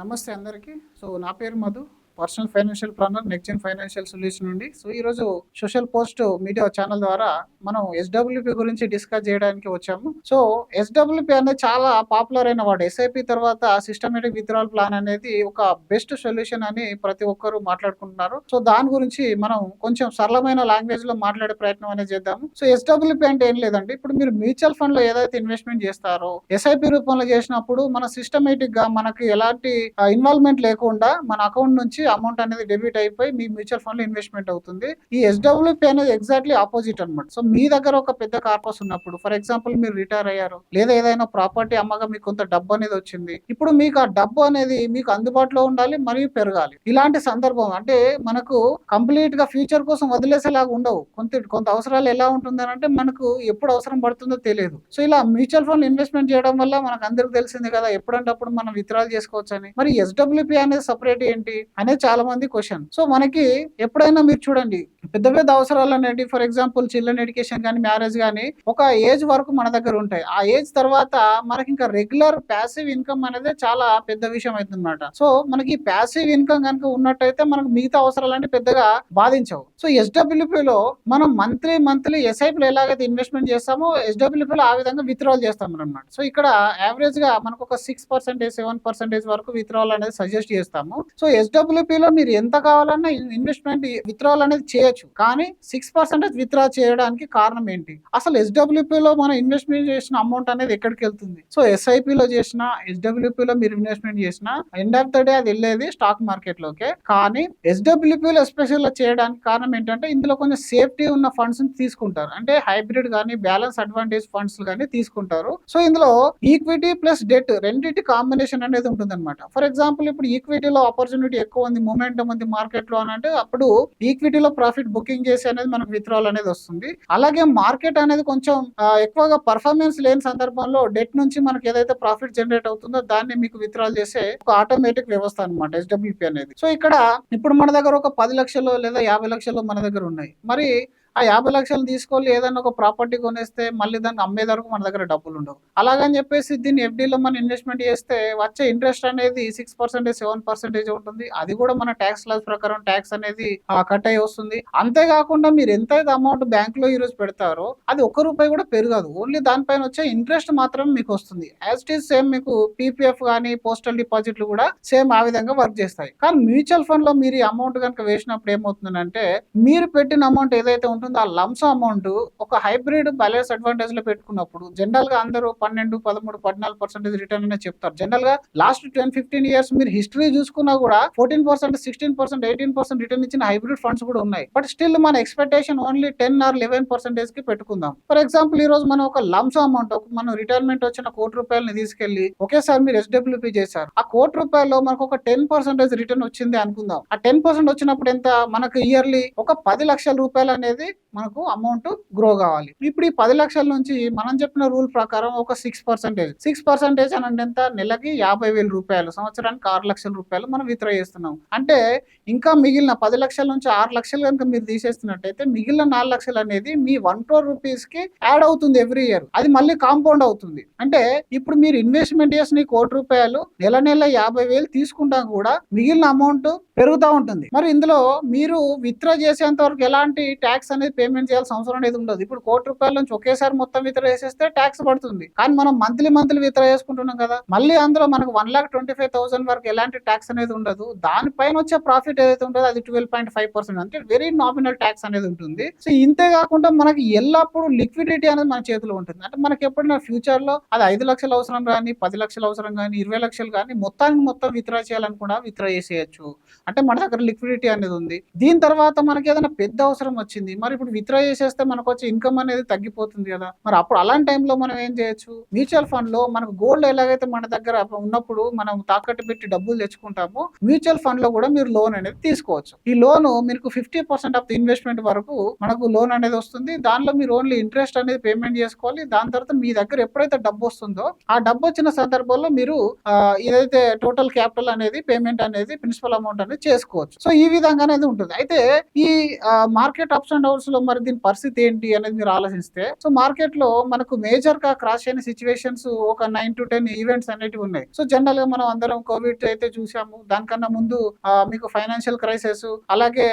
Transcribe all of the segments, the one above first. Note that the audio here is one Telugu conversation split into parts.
నమస్తే అందరికీ. సో నా పేరు Madhu, personal financial planner next financial solution నుండి. సో ఈరోజు సోషల్ పోస్ట్ మీడియా ఛానల్ ద్వారా మనం ఎస్డబ్ల్యూపీ గురించి డిస్కస్ చేయడానికి వచ్చాము. సో ఎస్డబ్ల్యూపీ అనేది చాలా పాపులర్ అయిన వాడు. ఎస్ఐపి తర్వాత సిస్టమేటిక్ విత్డ్రాల్ ప్లాన్ అనేది ఒక బెస్ట్ సొల్యూషన్ అని ప్రతి ఒక్కరు మాట్లాడుకుంటున్నారు. సో దాని గురించి మనం కొంచెం సరళమైన లాంగ్వేజ్ లో మాట్లాడే ప్రయత్నం అనేది చేద్దాము. సో ఎస్డబ్ల్యూపీ అంటే ఏం లేదండి, ఇప్పుడు మీరు మ్యూచువల్ ఫండ్ లో ఏదైతే ఇన్వెస్ట్మెంట్ చేస్తారో ఎస్ఐపి రూపంలో చేసినప్పుడు మన సిస్టమేటిక్ గా మనకి ఎలాంటి ఇన్వాల్వ్మెంట్ లేకుండా మన అకౌంట్ నుంచి అమౌంట్ అనేది డెబిట్ అయిపోయి మీ మ్యూచువల్ ఫండ్ లో ఇన్వెస్ట్మెంట్ అవుతుంది. ఈ ఎస్డబ్ల్యూపీ అనేది ఎగ్జాక్ట్లీ ఆపోజిట్ అనమాట. సో మీ దగ్గర ఒక పెద్ద కార్పస్ ఉన్నప్పుడు, ఫర్ ఎగ్జాంపుల్ మీరు రిటైర్ అయ్యారు, లేదా ఏదైనా ప్రాపర్టీ అమ్మగా మీకు కొంత డబ్బు అనేది వచ్చింది. ఇప్పుడు మీకు ఆ డబ్బు అనేది మీకు అందుబాటులో ఉండాలి మరియు పెరగాలి. ఇలాంటి సందర్భం అంటే మనకు కంప్లీట్ గా ఫ్యూచర్ కోసం వదిలేసేలాగా ఉండవు. కొంత అవసరాలు ఎలా ఉంటుంది అంటే మనకు ఎప్పుడు అవసరం పడుతుందో తెలియదు. సో ఇలా మ్యూచువల్ ఫండ్ ఇన్వెస్ట్మెంట్ చేయడం వల్ల మనకు అందరికి తెలిసింది కదా, ఎప్పుడంటే అప్పుడు మనం విత్డ్రాల్ చేసుకోవచ్చు అని. మరి ఎస్డబ్ల్యూపీ అనేది సపరేట్ ఏంటి అనేది చాలా మంది క్వశ్చన్. సో మనకి ఎప్పుడైనా మీరు చూడండి, పెద్ద పెద్ద అవసరాలు అనేవి, ఫర్ ఎగ్జాంపుల్ చిల్డ్రన్ ఎడ్యుకేషన్ కానీ మ్యారేజ్ కానీ ఒక ఏజ్ వరకు మన దగ్గర ఉంటాయి. ఆ ఏజ్ తర్వాత మనకి ఇంకా రెగ్యులర్ ప్యాసివ్ ఇన్కమ్ అనేది చాలా పెద్ద విషయం అవుతుందన్నమాట. సో మనకి ప్యాసివ్ ఇన్కమ్ కనుక ఉన్నట్టయితే మనకు మిగతా అవసరాలన్నీ పెద్దగా బాధించవు. సో ఎస్డబ్ల్యూపీలో మనం మంత్లీ ఎస్ఐపీలో ఎలాగైతే ఇన్వెస్ట్మెంట్ చేస్తామో ఎస్డబ్ల్యూపీలో ఆ విధంగా విత్డ్రాల్ చేస్తాం అన్నమాట. సో ఇక్కడ యావరేజ్ గా మనకు ఒక 6% 7% వరకు విత్డ్రాల్ అనేది సజెస్ట్ చేస్తాము. సో ఎస్డబ్ల్యూపీలో మీరు ఎంత కావాలన్నా ఇన్వెస్ట్మెంట్ విత్డ్రాల్ అనేది చేయొచ్చు, కానీ 6% విత్డ్రా చేయడానికి కారణం ఏంటి? అసలు ఎస్డబ్ల్యూపీలో మనం ఇన్వెస్ట్మెంట్ చేసిన అమౌంట్ అనేది ఎక్కడికి వెళ్తుంది? సో ఎస్ఐపిలో చేసిన ఎస్డబ్ల్యూపీలో మీరు ఇన్వెస్ట్మెంట్ చేసిన ఎండ్ ఆఫ్ ద డే అది వెళ్ళేది స్టాక్ మార్కెట్ లోకే. కానీ ఎస్డబ్ల్యూపీలో ఎస్పెషల్ చేయడానికి కారణం ఏంటంటే ఇందులో కొంచెం సేఫ్టీ ఉన్న ఫండ్స్ తీసుకుంటారు. అంటే హైబ్రిడ్ కానీ బ్యాలెన్స్ అడ్వాంటేజ్ ఫండ్స్ కానీ తీసుకుంటారు. సో ఇందులో ఈక్విటీ ప్లస్ డెట్ రెండింటి కాంబినేషన్ అనేది ఉంటుంది అనమాట. ఫర్ ఎగ్జాంపుల్ ఇప్పుడు ఈక్విటీలో ఆపర్చునిటీ ఎక్కువ ఉంది, మూమెంటం ఉంది మార్కెట్ లో అని అంటే అప్పుడు ఈక్విటీలో ప్రాఫిట్ బుకింగ్ చేసి అనేది మనకు విత్డ్రాల్ అనేది వస్తుంది. అలాగే మార్కెట్ అనేది కొంచెం ఎక్కువగా పర్ఫార్మెన్స్ లేని సందర్భంలో డెట్ నుంచి మనకి ఏదైతే ప్రాఫిట్ జనరేట్ అవుతుందో దాన్ని మీకు విత్డ్రాల్ చేసే ఒక ఆటోమేటిక్ వ్యవస్థ అనమాట ఎస్డబ్ల్యూపీ అనేది. సో ఇక్కడ ఇప్పుడు మన దగ్గర ఒక 10 లక్షలు లేదా 50 లక్షలు మన దగ్గర ఉన్నాయి. మరి ఆ 50 లక్షలు తీసుకొని ఏదైనా ఒక ప్రాపర్టీ కొనేస్తే మళ్ళీ దాన్ని అమ్మే వరకు మన దగ్గర డబ్బులు ఉండవు. అలాగని చెప్పేసి దీన్ని ఎఫ్డీలో మనం ఇన్వెస్ట్మెంట్ చేస్తే వచ్చే ఇంట్రెస్ట్ అనేది 6% 7% ఉంటుంది. అది కూడా మన ట్యాక్స్ లాస్ ప్రకారం ట్యాక్స్ అనేది కట్ అయ్యి వస్తుంది. అంతేకాకుండా మీరు ఎంతైతే అమౌంట్ బ్యాంక్ లో ఈ రోజు పెడతారో అది ₹1 కూడా పెరగదు. ఓన్లీ దానిపైన వచ్చే ఇంట్రెస్ట్ మాత్రం మీకు వస్తుంది. యాజ్ ఇట్ ఈస్ సేమ్ మీకు పీపీఎఫ్ కానీ పోస్టల్ డిపాజిట్లు కూడా సేమ్ ఆ విధంగా వర్క్ చేస్తాయి. కానీ మ్యూచువల్ ఫండ్ లో మీరు ఈ అమౌంట్ కనుక వేసినప్పుడు ఏమవుతుందంటే మీరు పెట్టిన అమౌంట్ ఏదైతే ఉంటుందో ఆ లంస అమౌంట్ ఒక హైబ్రిడ్ బ్యాలెన్స్ అడ్వాంటేజ్ లో పెట్టుకున్నప్పుడు జనరల్ గా అందరూ 12, 13, 14% రిటర్న్ అనే చెప్తారు. జనరల్ గా లాస్ట్ 10-15 ఇయర్స్ మీరు హిస్టరీ చూసుకున్నా కూడా 14%, 16%, 18% రిటర్న్ ఇచ్చిన హైబ్రిడ్ ఫండ్స్ కూడా ఉన్నాయి. బట్ స్టిల్ మన ఎక్స్పెక్టేషన్ ఓన్లీ 10 or 11% కి పెట్టుకుందాం. ఫర్ ఎగ్జాంపుల్ ఈ రోజు మనం ఒక లంస అమౌంట్, మనం రిటైర్మెంట్ వచ్చిన ₹1,00,00,000 తీసుకెళ్లి ఒకేసారి మీరు ఎస్డబ్ల్యూపీ చేశారు. ఆ ₹1,00,00,000 మనకు ఒక 10% రిటర్న్ వచ్చింది అనుకుందాం. ఆ 10% వచ్చినప్పుడు ఎంత మనకు ఇయర్లీ ఒక ₹10,00,000 అనేది మనకు అమౌంట్ గ్రో కావాలి. ఇప్పుడు ఈ 10 లక్షల నుంచి మనం చెప్పిన రూల్ ప్రకారం ఒక 6% అని అంటే ఎంత? నెలకి ₹50,000, సంవత్సరానికి ₹6,00,000 మనం విత్డ్రా చేస్తున్నాం. అంటే ఇంకా మిగిలిన 10 లక్షల నుంచి 6 లక్షలు కనుక మీరు తీసేస్తున్నట్టయితే మిగిలిన 4 లక్షలు అనేది మీ ₹1 crore కి యాడ్ అవుతుంది ఎవ్రీ ఇయర్. అది మళ్ళీ కాంపౌండ్ అవుతుంది. అంటే ఇప్పుడు మీరు ఇన్వెస్ట్మెంట్ చేసిన ₹1,00,00,000 నెల 50,000 తీసుకుంటా కూడా మిగిలిన అమౌంట్ పెరుగుతూ ఉంటుంది. మరి ఇందులో మీరు విత్డ్రా చేసేంత వరకు ఎలాంటి ట్యాక్స్ అనేది పేమెంట్ చేయాల్సిన అవసరం అనేది ఉండదు. ఇప్పుడు ₹1,00,00,000 నుంచి ఒకేసారి మొత్తం విత్డ్రా చేసేస్తే ట్యాక్స్ పడుతుంది. కానీ మనం మంత్లీ విత్డ్రా చేసుకుంటున్నాం కదా, మళ్ళీ అందులో మనకు 1,25,000 వరకు ఎలాంటి ట్యాక్స్ అనేది ఉండదు. దానిపైన వచ్చే ప్రాఫిట్ ఏదైతే ఉంటుందో అది 12.5%, అంటే వెరీ నామినల్ ట్యాక్స్ అనేది ఉంటుంది. సో ఇంతే కాకుండా మనకి ఎల్లప్పుడూ లిక్విడిటీ అనేది మన చేతిలో ఉంటుంది. అంటే మనకి ఎప్పుడైనా ఫ్యూచర్ లో అది 5 లక్షల అవసరం కానీ 10 లక్షల అవసరం కానీ 20 లక్షలు కానీ మొత్తం విత్డ్రా చేయాలనుకున్నా విత్డ్రా చేసేయచ్చు. అంటే మన దగ్గర లిక్విడిటీ అనేది ఉంది. దీని తర్వాత మనకి ఏదైనా పెద్ద అవసరం వచ్చింది, మరి ఇప్పుడు విత్డ్రా చేసేస్తే మనకు వచ్చే ఇన్కమ్ అనేది తగ్గిపోతుంది కదా. మరి అప్పుడు అలాంటి టైంలో మనం ఏం చేయొచ్చు? మ్యూచువల్ ఫండ్ లో మనకు గోల్డ్ ఎలాగైతే మన దగ్గర ఉన్నప్పుడు మనం తాకట్టు పెట్టి డబ్బులు తెచ్చుకుంటామో మ్యూచువల్ ఫండ్ లో కూడా మీరు లోన్ అనేది తీసుకోవచ్చు. ఈ లోన్ మీకు 50% ఆఫ్ ది ఇన్వెస్ట్మెంట్ వరకు మనకు లోన్ అనేది వస్తుంది. దానిలో మీరు ఓన్లీ ఇంట్రెస్ట్ అనేది పేమెంట్ చేసుకోవాలి. దాని తర్వాత మీ దగ్గర ఎప్పుడైతే డబ్బు వస్తుందో ఆ డబ్బు వచ్చిన సందర్భంలో మీరు ఏదైతే టోటల్ క్యాపిటల్ అనేది పేమెంట్ అనేది ప్రిన్సిపల్ అమౌంట్ అనేది చేసుకోవచ్చు. సో ఈ విధంగా అనేది ఉంటుంది. అయితే ఈ market ups and downs downs లో మరి దీని పరిస్థితి ఏంటి అనేది మీరు ఆలోచిస్తే, సో మార్కెట్ లో మనకు మేజర్ గా క్రాష్ అయిన సిచ్యువేషన్స్ ఒక 9 to 10 ఈవెంట్స్ అనేటివి ఉన్నాయి. సో జనరల్ గా మనం అందరం కోవిడ్ అయితే చూసాము. దానికన్నా ముందు మీకు ఫైనాన్షియల్ క్రైసిస్, అలాగే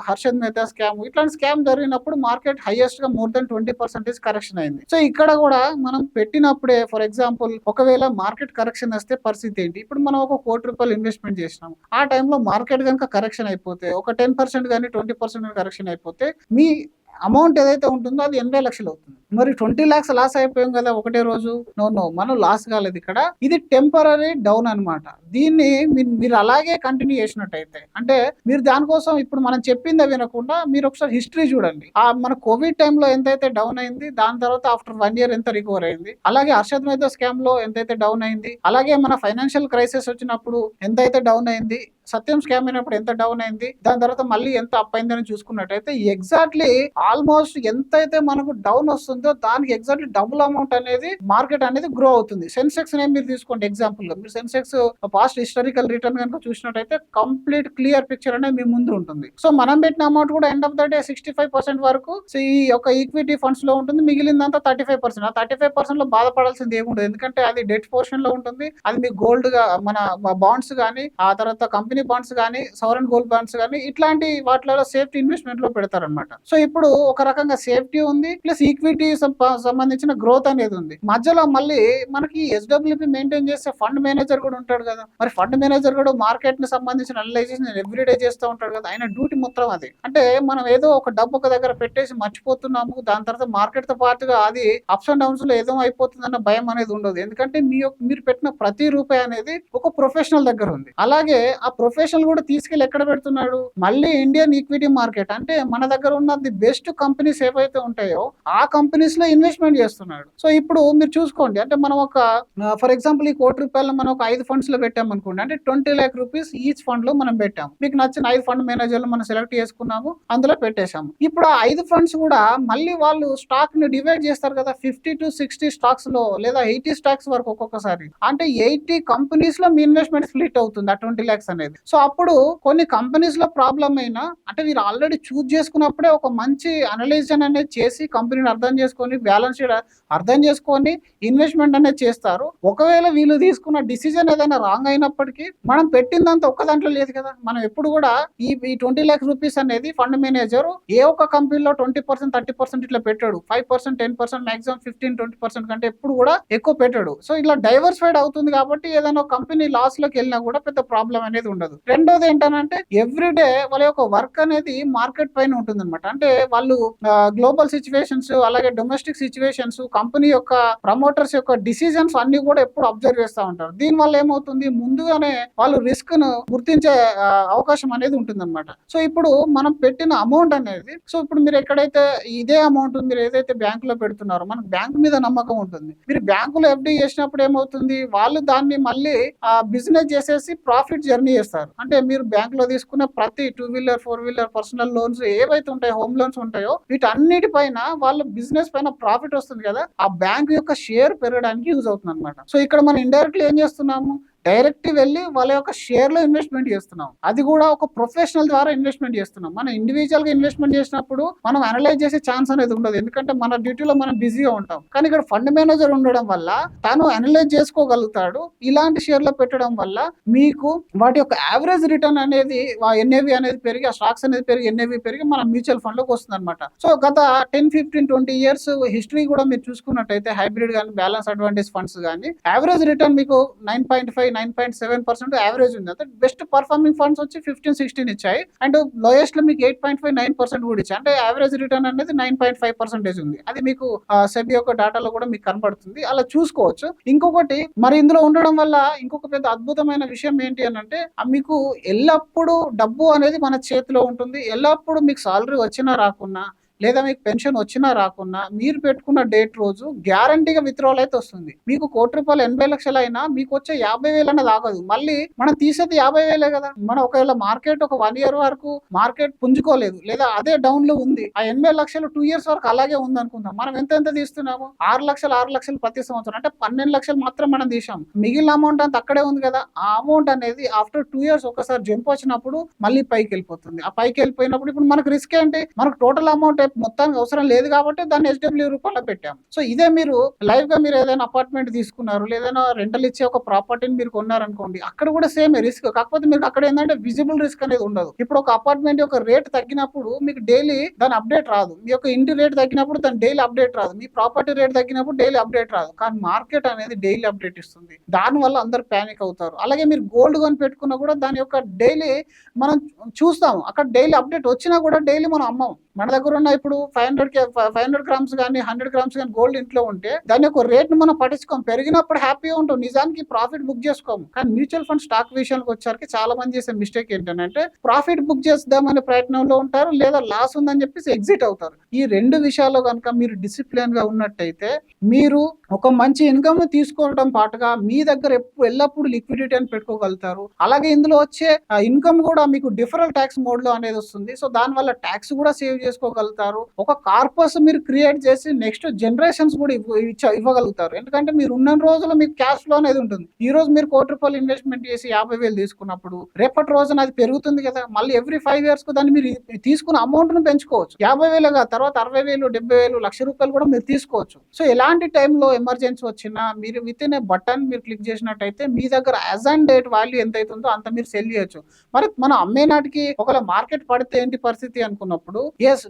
హర్షద్ మెహతా స్కామ్, ఇట్లాంటి స్కామ్ జరిగినప్పుడు మార్కెట్ హైయెస్ట్ గా మోర్ దెన్ 20% కరెక్షన్ అయింది. సో ఇక్కడ కూడా మనం పెట్టినప్పుడే ఫర్ ఎగ్జాంపుల్ ఒకవేళ మార్కెట్ కరెక్షన్ వస్తే పరిస్థితి ఏంటి? ఇప్పుడు మనం ఒక ₹1,00,00,000 ఇన్వెస్ట్మెంట్ చేసినాం. ఆ టైంలో మార్కెట్ కనుక కరెక్షన్ అయిపోతే, ఒక 10% కానీ 20% కరెక్షన్ అయిపోతే, మీ అమౌంట్ ఏదైతే ఉంటుందో అది 80 లక్షలు అవుతుంది. మరి 20 lakhs లాస్ అయిపోయాం కదా ఒకటే రోజు. నో, మనం లాస్ కాలేదు. ఇక్కడ ఇది టెంపరరీ డౌన్ అన్నమాట. దీన్ని మీరు అలాగే కంటిన్యూ చేసినట్టయితే, అంటే మీరు దానికోసం ఇప్పుడు మనం చెప్పిందే వినకుండా మీరు ఒకసారి హిస్టరీ చూడండి. మన కోవిడ్ టైంలో ఎంతైతే డౌన్ అయింది, దాని తర్వాత ఆఫ్టర్ 1 year ఎంత రికవర్ అయింది, అలాగే హర్షద్ మెహతా స్కామ్ లో ఎంతైతే డౌన్ అయింది, అలాగే మన ఫైనాన్షియల్ క్రైసిస్ వచ్చినప్పుడు ఎంతైతే డౌన్ అయింది, సత్యం స్కామ్ అయినప్పుడు ఎంత డౌన్ అయింది, దాని తర్వాత మళ్ళీ ఎంత అప్ అయిందని చూసుకున్నట్టయితే ఎగ్జాక్ట్లీ ఆల్మోస్ట్ ఎంతైతే మనకు డౌన్ వస్తుందో దానికి ఎగ్జాక్ట్లీ డబుల్ అమౌంట్ అనేది మార్కెట్ అనేది గ్రో అవుతుంది. సెన్సెక్స్ మీరు తీసుకోండి ఎగ్జాంపుల్ గా, మీరు సెన్సెక్స్ పాస్ట్ హిస్టారికల్ రిటర్న్ కనుక చూసినట్టయితే కంప్లీట్ క్లియర్ పిక్చర్ అనేది మీ ముందు ఉంటుంది. సో మనం పెట్టిన అమౌంట్ కూడా ఎండ్ ఆఫ్ ద డే 65% వరకు ఈ యొక్క ఈక్విటీ ఫండ్స్ లో ఉంటుంది. మిగిలిందంతా 35%. ఆ 35% లో బాధపడాల్సింది ఏముండదు, ఎందుకంటే అది డెట్ పోర్షన్ లో ఉంటుంది. అది మీ గోల్డ్ గా మన బాండ్స్ కానీ, ఆ తర్వాత కంపెనీ బాండ్స్ కానీ, సవరన్ గోల్డ్ బాండ్స్ కానీ, ఇట్లాంటి వాటిలో సేఫ్టీ ఇన్వెస్ట్మెంట్ లో పెడతారనమాట. సో ఇప్పుడు ఒక రకంగా సేఫ్టీ ఉంది, ప్లస్ ఈక్విటీ సంబంధించిన గ్రోత్ అనేది ఉంది. మధ్యలో మళ్ళీ మనకి ఎస్డబ్ల్యూపీ మెయింటైన్ చేసే ఫండ్ మేనేజర్ కూడా ఉంటాడు కదా. మరి ఫండ్ మేనేజర్ కూడా మార్కెట్ ని సంబంధించిన అనలైజేషన్ ఎవ్రీడే చేస్తూ ఉంటాడు కదా. ఆయన డ్యూటీ మొత్తం అది. అంటే మనం ఏదో ఒక డబ్బు ఒక దగ్గర పెట్టేసి మర్చిపోతున్నాము, దాని తర్వాత మార్కెట్ తో పాటుగా అది అప్స్ అండ్ డౌన్స్ లో ఏదో అయిపోతుందన్న భయం అనేది ఉండదు. ఎందుకంటే మీరు పెట్టిన ప్రతి రూపాయి అనేది ఒక ప్రొఫెషనల్ దగ్గర ఉంది. అలాగే ఆ ప్రొఫెషనల్ కూడా తీసుకెళ్లి ఎక్కడ పెడుతున్నాడు, మళ్ళీ ఇండియన్ ఈక్విటీ మార్కెట్, అంటే మన దగ్గర ఉన్న ది బెస్ట్ కంపెనీస్ ఏవైతే ఉంటాయో ఆ కంపెనీస్ లో ఇన్వెస్ట్మెంట్ చేస్తున్నాడు. సో ఇప్పుడు మీరు చూసుకోండి, అంటే మనం ఒక ఫర్ ఎగ్జాంపుల్ ఈ ₹1,00,00,000 మనం ఒక 5 ఫండ్స్ లో పెట్టాం అనుకోండి, అంటే 20 lakh rupees ఈచ్ ఫండ్ లో మనం పెట్టాము. మీకు నచ్చిన 5 ఫండ్ మేనేజర్లు మనం సెలెక్ట్ చేసుకున్నాము, అందులో పెట్టేశాము. ఇప్పుడు ఆ 5 ఫండ్స్ కూడా మళ్ళీ వాళ్ళు స్టాక్ ని డివైడ్ చేస్తారు కదా, 50 to 60 స్టాక్స్ లో, లేదా 80 స్టాక్స్ వరకు ఒక్కొక్కసారి. అంటే 80 కంపెనీస్ లో మీ ఇన్వెస్ట్మెంట్ స్ప్లిట్ అవుతుంది ఆ 20 lakhs అనేది. సో అప్పుడు కొన్ని కంపెనీస్ లో ప్రాబ్లం అయినా, అంటే మీరు ఆల్రెడీ చూస్ చేసుకున్నప్పుడే ఒక మంచి అనలైజేషన్ అనేది చేసి కంపెనీని అర్థం చేసుకొని, బ్యాలెన్స్ షీట్ అర్థం చేసుకొని ఇన్వెస్ట్మెంట్ అనేది చేస్తారు. ఒకవేళ వీళ్ళు తీసుకున్న డిసిజన్ ఏదైనా రాంగ్ అయినప్పటికీ మనం పెట్టిందంతా ఒక్క దాంట్లో లేదు కదా. మనం ఎప్పుడు కూడా ఈ 20 lakhs rupees అనేది ఫండ్ మేనేజర్ ఏ ఒక్క కంపెనీలో 20% 30% ఇట్లా పెట్టాడు. 5% 10% మాక్సిమం 15-20% కంటే ఎప్పుడు కూడా ఎక్కువ పెట్టాడు. సో ఇలా డైవర్సిఫైడ్ అవుతుంది కాబట్టి ఏదైనా కంపెనీ లాస్ లోకి వెళ్ళినా కూడా పెద్ద ప్రాబ్లం అనేది ఉండదు. రెండోది ఏంటంటే ఎవ్రీడే వాళ్ళ యొక్క వర్క్ అనేది మార్కెట్ పైన ఉంటుంది అనమాట. అంటే వాళ్ళు గ్లోబల్ సిచ్యువేషన్స్, అలాగే డొమెస్టిక్ సిచ్యువేషన్స్, కంపెనీ యొక్క ప్రమోటర్స్ యొక్క డిసిజన్స్ అన్ని కూడా ఎప్పుడు అబ్జర్వ్ చేస్తూ ఉంటారు. దీని వల్ల ఏమవుతుంది, ముందుగానే వాళ్ళు రిస్క్ ను గుర్తించే అవకాశం అనేది ఉంటుంది అనమాట. సో ఇప్పుడు మనం పెట్టిన అమౌంట్ అనేది, సో ఇప్పుడు మీరు ఎక్కడైతే ఇదే అమౌంట్ మీరు ఏదైతే బ్యాంక్ లో పెడుతున్నారో, మనకు బ్యాంక్ మీద నమ్మకం ఉంటుంది. మీరు బ్యాంకులో ఎఫ్డి చేసినప్పుడు ఏమవుతుంది, వాళ్ళు దాన్ని మళ్ళీ బిజినెస్ చేసేసి ప్రాఫిట్ జర్నీ చేస్తారు. అంటే మీరు బ్యాంక్ లో తీసుకున్న ప్రతి 2-wheeler 4-wheeler పర్సనల్ లోన్స్ ఏవైతే ఉంటాయో, హోమ్ లోన్స్ ఉంటాయో, వీటన్నిటిపైన వాళ్ళ బిజినెస్ పైన ప్రాఫిట్ వస్తుంది కదా, ఆ బ్యాంక్ యొక్క షేర్ పెరగడానికి యూజ్ అవుతుంది అనమాట. సో ఇక్కడ మనం ఇండైరెక్ట్లీ ఏం చేస్తున్నాము, డైరెక్ట్ వెళ్ళి వాళ్ళ యొక్క షేర్ లో ఇన్వెస్ట్మెంట్ చేస్తున్నాం. అది కూడా ఒక ప్రొఫెషనల్ ద్వారా ఇన్వెస్ట్మెంట్ చేస్తున్నాం. మనం ఇండివిజువల్ గా ఇన్వెస్ట్మెంట్ చేసినప్పుడు మనం అనలైజ్ చేసే ఛాన్స్ అనేది ఉండదు, ఎందుకంటే మన డ్యూటీలో మనం బిజీగా ఉంటాం. కానీ ఇక్కడ ఫండ్ మేనేజర్ ఉండడం వల్ల తను అనలైజ్ చేసుకోగలుగుతాడు. ఇలాంటి షేర్ లో పెట్టడం వల్ల మీకు వాటి యొక్క యావరేజ్ రిటర్న్ అనేది, ఎన్ఏవి అనేది పెరిగి, ఆ స్టాక్స్ అనేది పెరిగి, ఎన్ఏవి పెరిగి మన మ్యూచువల్ ఫండ్ లోకి వస్తుంది అనమాట. సో గత 10-15-20 years హిస్టరీ కూడా మీరు చూసుకున్నట్టయితే, హైబ్రిడ్ కానీ, బ్యాలెన్స్ అడ్వాంటేజ్ ఫండ్స్ కానీ, యావరేజ్ రిటర్న్ మీకు 9.5-9.7% యావరేజ్ ఉంది. అంటే బెస్ట్ పర్ఫార్మింగ్ ఫండ్స్ వచ్చి 15-16 ఇచ్చాయి, అండ్ లోయెస్ట్ లో మీకు 8.5-9% కూడా ఇచ్చాయి. అంటే యావరేజ్ రిటర్న్ అనేది 9.5% ఉంది. అది మీకు సెబీ యొక్క డేటాలో కూడా మీకు కనబడుతుంది, అలా చూసుకోవచ్చు. ఇంకొకటి మరి ఇందులో ఉండడం వల్ల ఇంకొక పెద్ద అద్భుతమైన విషయం ఏంటి అని అంటే, మీకు ఎల్లప్పుడూ డబ్బు అనేది మన చేతిలో ఉంటుంది. ఎల్లప్పుడూ మీకు సాలరీ వచ్చినా రాకున్నా, లేదా మీకు పెన్షన్ వచ్చినా రాకున్నా, మీరు పెట్టుకున్న డేట్ రోజు గ్యారంటీగా విత్డ్రాల్ అయితే వస్తుంది. మీకు ₹1,00,00,000 80 లక్షలు అయినా మీకు వచ్చే 50,000 అనేది ఆగదు. మళ్ళీ మనం తీసేది 50,000 కదా. మనం ఒకవేళ మార్కెట్ ఒక 1 year వరకు మార్కెట్ పుంజుకోలేదు, లేదా అదే డౌన్ లో ఉంది, ఆ 80 లక్షలు 2 years వరకు అలాగే ఉంది అనుకుందాం. మనం ఎంత తీస్తున్నాము, 6 లక్షలు ప్రతి సంవత్సరం, అంటే 12 లక్షలు మాత్రం మనం తీసాం. మిగిలిన అమౌంట్ అంతా అక్కడే ఉంది కదా. ఆ అమౌంట్ అనేది ఆఫ్టర్ 2 years ఒకసారి జంప్ వచ్చినప్పుడు మళ్ళీ పైకి వెళ్ళిపోతుంది. ఆ పైకి వెళ్ళిపోయినప్పుడు ఇప్పుడు మనకు రిస్క్ ఏంటి, మనకు టోటల్ అమౌంట్ రేపు మొత్తానికి అవసరం లేదు కాబట్టి దాన్ని ఎస్డబ్ల్యూ రూపంలో పెట్టాము. సో ఇదే మీరు లైవ్ గా మీరు ఏదైనా అపార్ట్మెంట్ తీసుకున్నారు, లేదైనా రెంటల్ ఇచ్చే ఒక ప్రాపర్టీని మీరు కొన్నారనుకోండి, అక్కడ కూడా సేమ్ రిస్క్. కాకపోతే మీకు అక్కడ ఏంటంటే విజిబుల్ రిస్క్ అనేది ఉండదు. ఇప్పుడు ఒక అపార్ట్మెంట్ యొక్క రేట్ తగ్గినప్పుడు మీకు డైలీ దాని అప్డేట్ రాదు. మీ యొక్క ఇంటి రేట్ తగ్గినప్పుడు దాని డైలీ అప్డేట్ రాదు. మీ ప్రాపర్టీ రేట్ తగ్గినప్పుడు డైలీ అప్డేట్ రాదు. కానీ మార్కెట్ అనేది డైలీ అప్డేట్ ఇస్తుంది. దానివల్ల అందరు ప్యానిక్ అవుతారు. అలాగే మీరు గోల్డ్ కొని పెట్టుకున్నా కూడా దాని యొక్క డైలీ మనం చూస్తాము. అక్కడ డైలీ అప్డేట్ వచ్చినా కూడా డైలీ మనం అమ్మం. మన దగ్గర ఉన్న ఇప్పుడు 500 గ్రామ్స్ కానీ 100 గ్రామ్స్ కానీ గోల్డ్ ఇంట్లో ఉంటే దాని యొక్క రేట్ ను మనం పట్టించుకోం. పెరిగినప్పుడు హ్యాపీగా ఉంటాం, నిజానికి ప్రాఫిట్ బుక్ చేసుకోము. కానీ మ్యూచువల్ ఫండ్ స్టాక్ విషయానికి వచ్చేసరికి చాలా మంది చేసే మిస్టేక్ ఏంటంటే ప్రాఫిట్ బుక్ చేద్దామనే ప్రయత్నంలో ఉంటారు, లేదా లాస్ ఉందని చెప్పేసి ఎగ్జిట్ అవుతారు. ఈ రెండు విషయాల్లో కనుక మీరు డిసిప్లిన్ గా ఉన్నట్టయితే మీరు ఒక మంచి ఇన్కమ్ తీసుకోవడం పాటుగా మీ దగ్గర ఎల్లప్పుడు లిక్విడిటీ అని పెట్టుకోగలుగుతారు. అలాగే ఇందులో వచ్చే ఇన్కమ్ కూడా మీకు డిఫరల్ ట్యాక్స్ మోడ్ లో అనేది వస్తుంది. సో దాని వల్ల ట్యాక్స్ కూడా సేవ్ చేసుకోగలుగుతారు. ఒక కార్పస్ మీరు క్రియేట్ చేసి నెక్స్ట్ జనరేషన్స్ కూడా ఇవ్వగలుగుతారు. ఎందుకంటే మీరు ఉన్న రోజులు మీకు క్యాష్ ఫ్లో అనేది ఉంటుంది. ఈ రోజు మీరు ₹1,00,00,000 ఇన్వెస్ట్మెంట్ చేసి 50,000 తీసుకున్నప్పుడు రేపటి రోజున అది పెరుగుతుంది కదా. మళ్ళీ ఎవ్రీ 5 years కు దాన్ని మీరు తీసుకున్న అమౌంట్ ను పెంచుకోవచ్చు. 50,000 తర్వాత 60,000, 70,000, ₹1,00,000 కూడా మీరు తీసుకోవచ్చు. సో ఎలాంటి టైంలో ఎమర్జెన్సీ వచ్చినా మీరు విత్ ఇన్ ఏ బటన్ మీరు క్లిక్ చేసినట్టయితే మీ దగ్గర యాజ్ అండ్ డేట్ వాల్యూ ఎంత అవుతుందో అంత మీరు సెల్ చేయొచ్చు. మరి మనం అమ్మే నాటికి ఒకవేళ మార్కెట్ పడితే ఏంటి పరిస్థితి అనుకున్నప్పుడు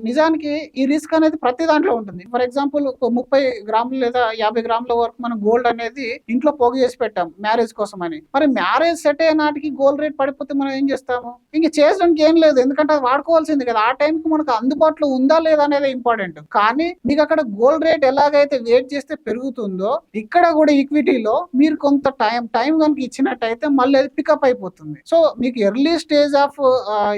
నిజానికి ఈ రిస్క్ అనేది ప్రతి దాంట్లో ఉంటుంది. ఫర్ ఎగ్జాంపుల్ 30 గ్రాములు లేదా 50 గ్రాముల వరకు మనం గోల్డ్ అనేది ఇంట్లో పోగు చేసి పెట్టాం మ్యారేజ్ కోసం అని. మరి మ్యారేజ్ సెట్ అయ్యే నాటికి గోల్డ్ రేట్ పడిపోతే మనం ఏం చేస్తాము? ఇంక చేయడానికి ఏం లేదు, ఎందుకంటే అది వాడుకోవాల్సింది కదా. ఆ టైంకి మనకు అందుబాటులో ఉందా లేదా అనేది ఇంపార్టెంట్. కానీ మీకు అక్కడ గోల్డ్ రేట్ ఎలాగైతే వెయిట్ చేస్తే పెరుగుతుందో ఇక్కడ కూడా ఈక్విటీలో మీరు కొంత టైం కనుక ఇచ్చినట్టయితే మళ్ళీ అది పికప్ అయిపోతుంది. సో మీకు ఎర్లీ స్టేజ్ ఆఫ్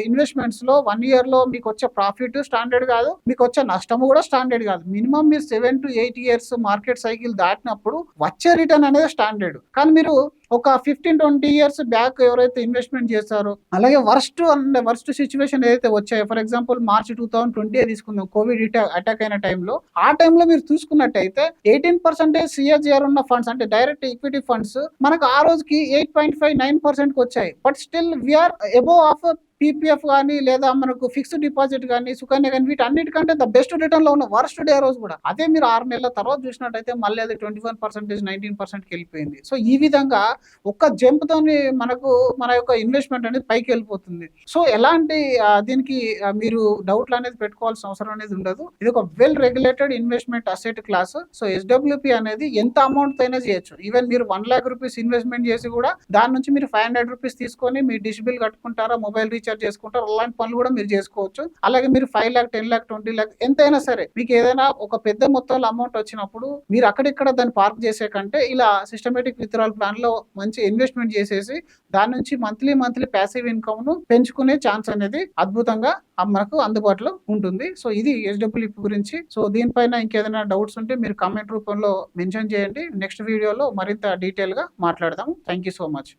ఇన్వెస్ట్మెంట్స్ లో 1 year లో మీకు వచ్చే ప్రాఫిట్ స్టాండర్డ్ కాదు, మీకు వచ్చే నష్టము కూడా స్టాండర్డ్ కాదు. మినిమం మీరు 7 to 8 years మార్కెట్ సైకిల్ దాటినప్పుడు వచ్చే రిటర్న్ అనేది స్టాండర్డ్. కానీ మీరు ఒక 15-20 years బ్యాక్ ఎవరైతే ఇన్వెస్ట్మెంట్ చేస్తారో, అలాగే వర్స్ట్ సిచ్యువేషన్ ఏదైతే వచ్చాయో, ఫర్ ఎగ్జాంపుల్ మార్చ్ 2020 తీసుకుందాం, కోవిడ్ అటాక్ అయిన టైంలో, ఆ టైంలో మీరు చూసుకున్నట్టయితే 18% CAGR ఉన్న ఫండ్స్ అంటే డైరెక్ట్ ఈక్విటీ ఫండ్స్ మనకు ఆ రోజుకి 8.59% వచ్చాయి. But still we are above of PPF కానీ లేదా మనకు ఫిక్స్డ్ డిపాజిట్ కానీ సుకన్య కానీ వీటన్నిటికంటే ద బెస్ట్ రిటర్న్ లో ఉన్న వర్స్ట్ డే రోజు కూడా. అదే మీరు 6 నెలల తర్వాత చూసినట్టయితే మళ్ళీ అది 21%, 19%కి వెళ్ళిపోయింది. సో ఈ విధంగా ఒక్క జంప్ తోని మనకు మన యొక్క ఇన్వెస్ట్మెంట్ అనేది పైకి వెళ్ళిపోతుంది. సో ఎలాంటి దీనికి మీరు డౌట్లు అనేది పెట్టుకోవాల్సిన అవసరం అనేది ఉండదు. ఇది ఒక well regulated investment asset class. So SWP అనేది ఎంత అమౌంట్ అయినా చేయొచ్చు. ఈవెన్ మీరు ₹1,00,000 ఇన్వెస్ట్మెంట్ చేసి కూడా దాని నుంచి మీరు ₹500 తీసుకొని మీ డిష్ బిల్ కట్టుకుంటారా, మొబైల్ రీఛార్జ్ చేసుకుంటారు, అలాంటి పనులు కూడా మీరు చేసుకోవచ్చు. అలాగే మీరు 5 lakh, 10 lakh, 20 lakh ఎంతైనా సరే మీకు ఏదైనా ఒక పెద్ద మొత్తంలో అమౌంట్ వచ్చినప్పుడు మీరు అక్కడిక్కడ దాన్ని పార్క్ చేసే కంటే ఇలా సిస్టమేటిక్ విత్డ్రాల్ ప్లాన్ లో మంచి ఇన్వెస్ట్మెంట్ చేసేసి దాని నుంచి మంత్లీ ప్యాసివ్ ఇన్కమ్ ను పెంచుకునే ఛాన్స్ అనేది అద్భుతంగా మనకు అందుబాటులో ఉంటుంది. సో ఇది SWP గురించి. సో దీనిపైన ఇంకేదైనా డౌట్స్ ఉంటే మీరు కామెంట్ రూపంలో మెన్షన్ చేయండి. నెక్స్ట్ వీడియోలో మరింత డీటెయిల్ గా మాట్లాడదాం. Thank you so much.